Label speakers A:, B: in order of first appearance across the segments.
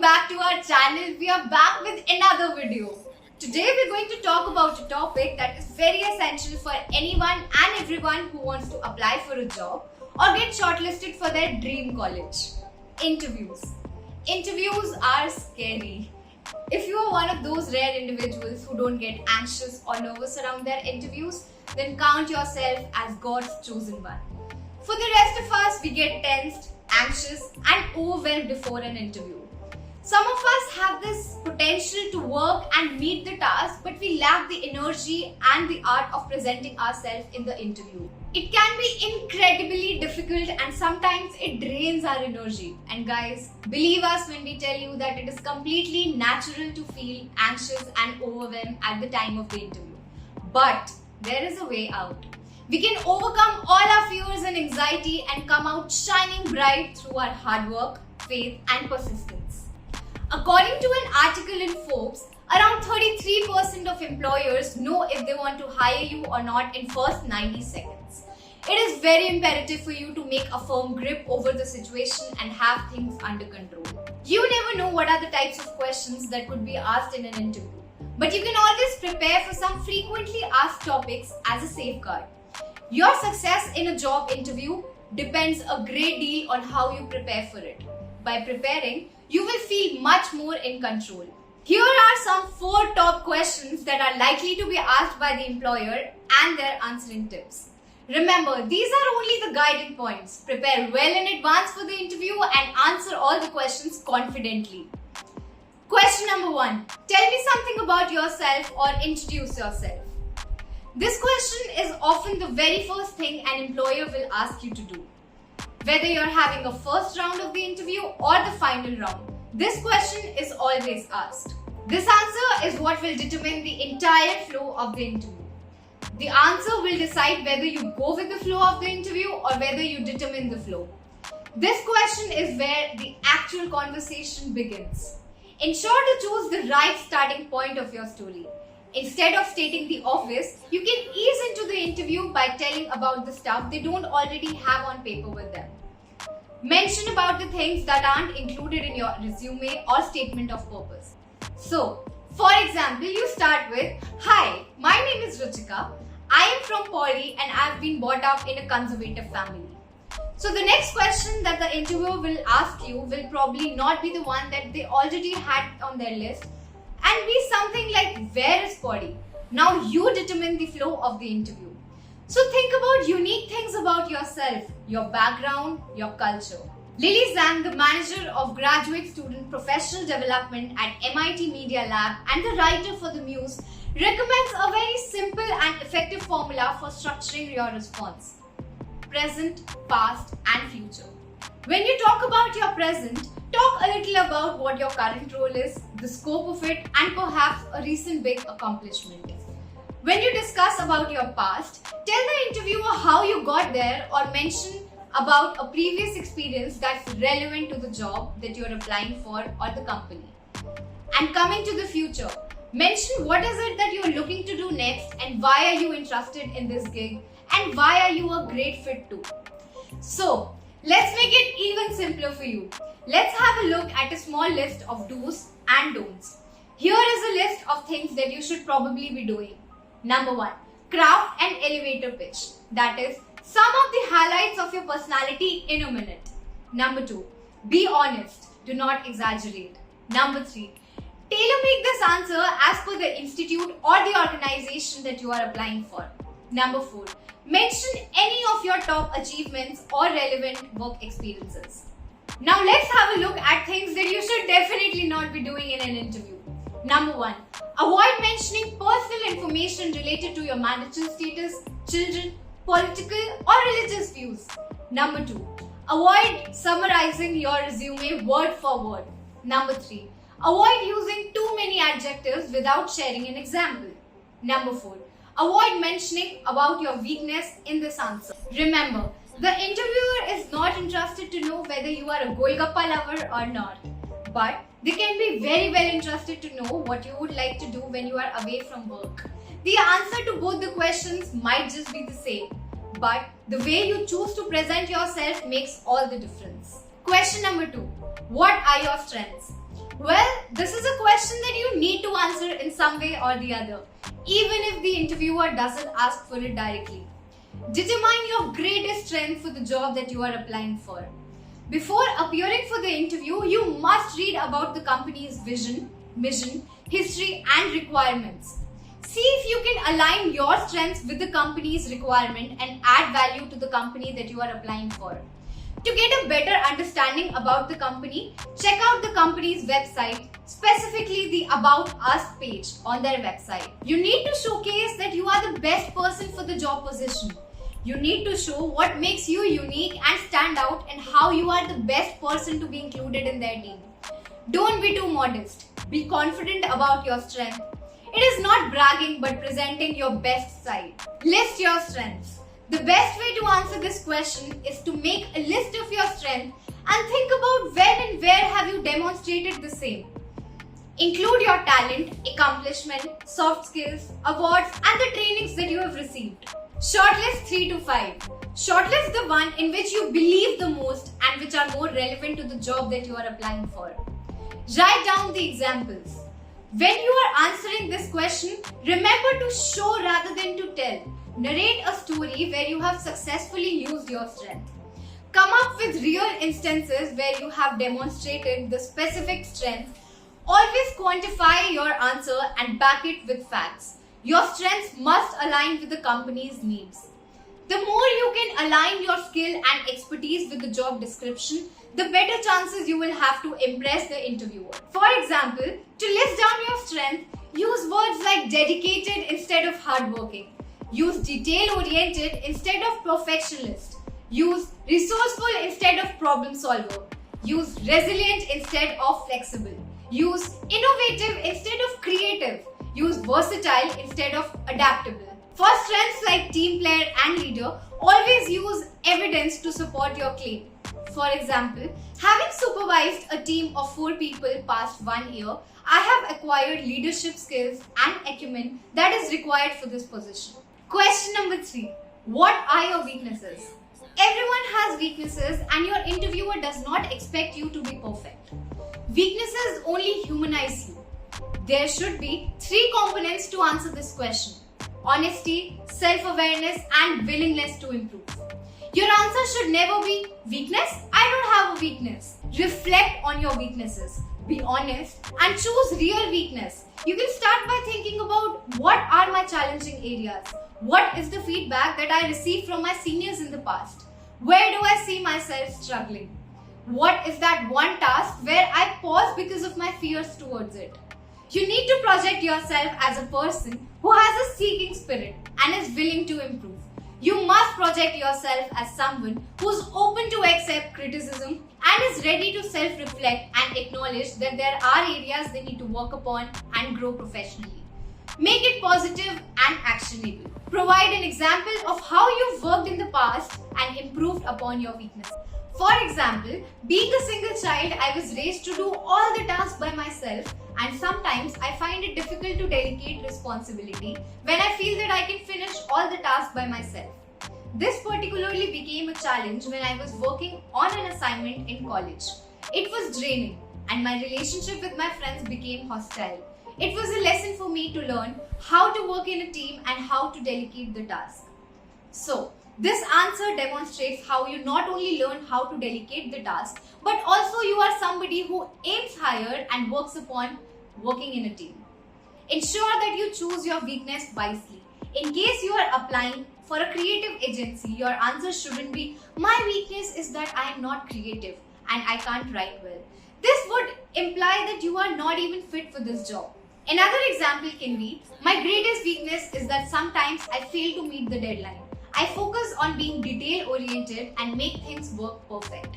A: welcome back to our channel. We are back with another video. Today we're going to talk about a topic that is very essential for anyone and everyone who wants to apply for a job or get shortlisted for their dream college. Interviews. Interviews are scary. If you are one of those rare individuals who don't get anxious or nervous around their interviews, then count yourself as God's chosen one. For the rest of us, we get tensed, anxious and overwhelmed before an interview. Some of us have this potential to work and meet the task, but we lack the energy and the art of presenting ourselves in the interview. It can be incredibly difficult and sometimes it drains our energy. And guys, believe us when we tell you that it is completely natural to feel anxious and overwhelmed at the time of the interview. But there is a way out. We can overcome all our fears and anxiety and come out shining bright through our hard work, faith and persistence. According to an article in Forbes, around 33% of employers know if they want to hire you or not in first 90 seconds. It is very imperative for you to make a firm grip over the situation and have things under control. You never know what are the types of questions that could be asked in an interview, but you can always prepare for some frequently asked topics as a safeguard. Your success in a job interview depends a great deal on how you prepare for it. By preparing, you will feel much more in control. Here are some 4 top questions that are likely to be asked by the employer and their answering tips. Remember, these are only the guiding points. Prepare well in advance for the interview and answer all the questions confidently. Question number 1. Tell me something about yourself or introduce yourself. This question is often the very first thing an employer will ask you to do. Whether you're having a first round of the interview or the final round, this question is always asked. This answer is what will determine the entire flow of the interview. The answer will decide whether you go with the flow of the interview or whether you determine the flow. This question is where the actual conversation begins. Ensure to choose the right starting point of your story. Instead of stating the obvious, you can ease into the interview by telling about the stuff they don't already have on paper with them. Mention about the things that aren't included in your resume or statement of purpose. So, for example, you start with, "Hi, my name is Ruchika. I am from Pori and I've been brought up in a conservative family." So the next question that the interviewer will ask you will probably not be the one that they already had on their list and be something like, "Where is Pori?" Now you determine the flow of the interview. So think about unique things about yourself, your background, your culture. Lily Zhang, the manager of graduate student professional development at MIT Media Lab and the writer for The Muse, recommends a very simple and effective formula for structuring your response: present, past and future. When you talk about your present, talk a little about what your current role is, the scope of it and perhaps a recent big accomplishment. When you discuss about your past, tell the interviewer how you got there or mention about a previous experience that's relevant to the job that you're applying for or the company. And coming to the future, mention what is it that you're looking to do next and why are you interested in this gig and why are you a great fit too. So, let's make it even simpler for you. Let's have a look at a small list of do's and don'ts. Here is a list of things that you should probably be doing. Number 1. Craft an elevator pitch. That is, some of the highlights of your personality in a minute. Number 2. Be honest. Do not exaggerate. Number 3. Tailor-make this answer as per the institute or the organization that you are applying for. Number 4. Mention any of your top achievements or relevant work experiences. Now let's have a look at things that you should definitely not be doing in an interview. Number 1. Avoid mentioning personal information related to your marital status, children, political or religious views. Number 2. Avoid summarizing your resume word for word. Number 3. Avoid using too many adjectives without sharing an example. Number 4. Avoid mentioning about your weakness in this answer. Remember, the interviewer is not interested to know whether you are a Golgappa lover or not, but they can be very well interested to know what you would like to do when you are away from work. The answer to both the questions might just be the same, but the way you choose to present yourself makes all the difference. Question number 2. What are your strengths? Well, this is a question that you need to answer in some way or the other, even if the interviewer doesn't ask for it directly. Determine your greatest strength for the job that you are applying for. Before appearing for the interview, you must read about the company's vision, mission, history, and requirements. See if you can align your strengths with the company's requirement and add value to the company that you are applying for. To get a better understanding about the company, check out the company's website, specifically the About Us page on their website. You need to showcase that you are the best person for the job position. You need to show what makes you unique and stand out and how you are the best person to be included in their team. Don't be too modest. Be confident about your strength. It is not bragging but presenting your best side. List your strengths. The best way to answer this question is to make a list of your strengths and think about when and where have you demonstrated the same. Include your talent, accomplishment, soft skills, awards and the trainings that you have received. Shortlist 3 to 5. Shortlist the one in which you believe the most and which are more relevant to the job that you are applying for. Write down the examples. When you are answering this question, remember to show rather than to tell. Narrate a story where you have successfully used your strength. Come up with real instances where you have demonstrated the specific strength. Always quantify your answer and back it with facts. Your strengths must align with the company's needs. The more you can align your skill and expertise with the job description, the better chances you will have to impress the interviewer. For example, to list down your strength, use words like dedicated instead of hardworking. Use detail-oriented instead of perfectionist. Use resourceful instead of problem solver. Use resilient instead of flexible. Use innovative instead of creative. Use versatile instead of adaptable. For strengths like team player and leader, always use evidence to support your claim. For example, having supervised a team of 4 people past 1 year, I have acquired leadership skills and acumen that is required for this position. Question number 3. What are your weaknesses? Everyone has weaknesses and your interviewer does not expect you to be perfect. Weaknesses only humanize you. There should be 3 components to answer this question: honesty, self-awareness, and willingness to improve. Your answer should never be weakness, I don't have a weakness. Reflect on your weaknesses. Be honest and choose real weakness. You can start by thinking about what are my challenging areas. What is the feedback that I received from my seniors in the past? Where do I see myself struggling? What is that one task where I pause because of my fears towards it? You need to project yourself as a person who has a seeking spirit and is willing to improve. You must project yourself as someone who's open to accept criticism and is ready to self-reflect and acknowledge that there are areas they need to work upon and grow professionally. Make it positive and actionable. Provide an example of how you've worked in the past and improved upon your weaknesses. For example, being a single child, I was raised to do all the tasks by myself, and sometimes I find it difficult to delegate responsibility when I feel that I can finish all the tasks by myself. This particularly became a challenge when I was working on an assignment in college. It was draining and my relationship with my friends became hostile. It was a lesson for me to learn how to work in a team and how to delegate the task. So, this answer demonstrates how you not only learn how to delegate the task, but also you are somebody who aims higher and works upon working in a team. Ensure that you choose your weakness wisely. In case you are applying for a creative agency, your answer shouldn't be, my weakness is that I am not creative and I can't write well. This would imply that you are not even fit for this job. Another example can be, my greatest weakness is that sometimes I fail to meet the deadline. I focus on being detail-oriented and make things work perfect.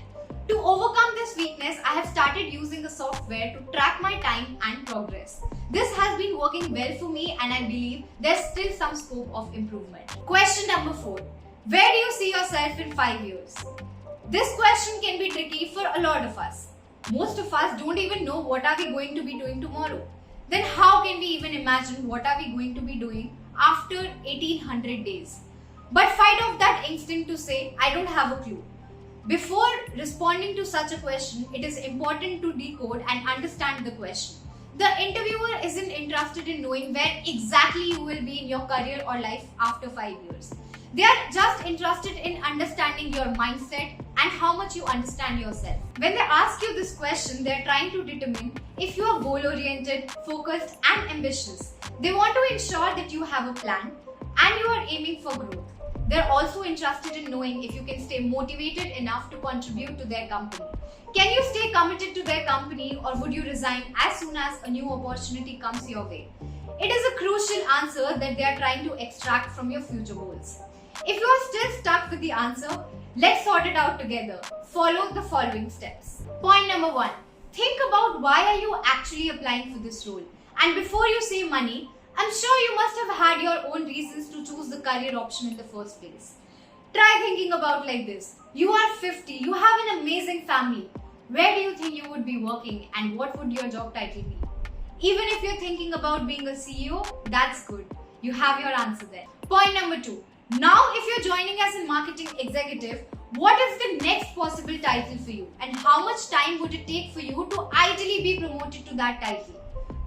A: To overcome this weakness, I have started using a software to track my time and progress. This has been working well for me and I believe there's still some scope of improvement. Question number 4. Where do you see yourself in 5 years? This question can be tricky for a lot of us. Most of us don't even know what are we going to be doing tomorrow. Then how can we even imagine what are we going to be doing after 1800 days? But fight off that instinct to say, I don't have a clue. Before responding to such a question, it is important to decode and understand the question. The interviewer isn't interested in knowing where exactly you will be in your career or life after 5 years. They are just interested in understanding your mindset and how much you understand yourself. When they ask you this question, they are trying to determine if you are goal-oriented, focused, and ambitious. They want to ensure that you have a plan and you are aiming for growth. They're also interested in knowing if you can stay motivated enough to contribute to their company. Can you stay committed to their company, or would you resign as soon as a new opportunity comes your way? It is a crucial answer that they are trying to extract from your future goals. If you are still stuck with the answer, let's sort it out together. Follow the following steps. Point number 1. Think about why are you actually applying for this role. And before you say money, I'm sure you must have had your own reasons to choose the career option in the first place. Try thinking about like this. You are 50, you have an amazing family. Where do you think you would be working and what would your job title be? Even if you're thinking about being a CEO, that's good. You have your answer there. Point number 2. Now if you're joining as a marketing executive, what is the next possible title for you and how much time would it take for you to ideally be promoted to that title?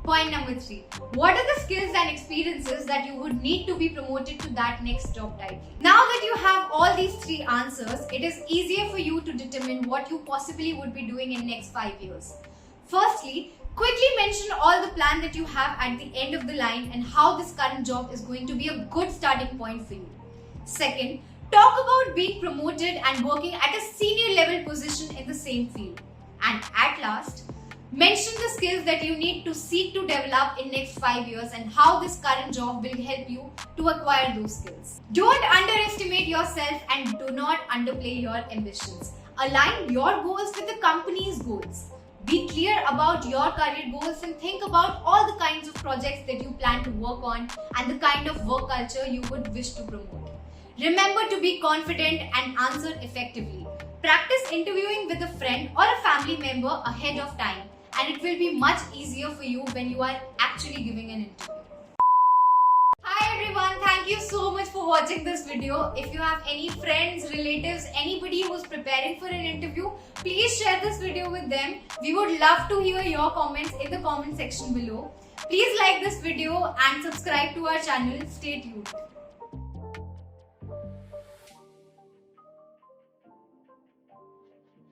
A: Point number 3. What are the skills and experiences that you would need to be promoted to that next job title? Now that you have all these 3 answers, it is easier for you to determine what you possibly would be doing in next 5 years. Firstly, quickly mention all the plan that you have at the end of the line and how this current job is going to be a good starting point for you. Second, talk about being promoted and working at a senior level position in the same field. And at last, mention the skills that you need to seek to develop in next 5 years and how this current job will help you to acquire those skills. Don't underestimate yourself and do not underplay your ambitions. Align your goals with the company's goals. Be clear about your career goals and think about all the kinds of projects that you plan to work on and the kind of work culture you would wish to promote. Remember to be confident and answer effectively. Practice interviewing with a friend or a family member ahead of time, and it will be much easier for you when you are actually giving an interview. Hi everyone, thank you so much for watching this video. If you have any friends, relatives, anybody who's preparing for an interview, please share this video with them. We would love to hear your comments in the comment section below. Please like this video and subscribe to our channel. Stay tuned.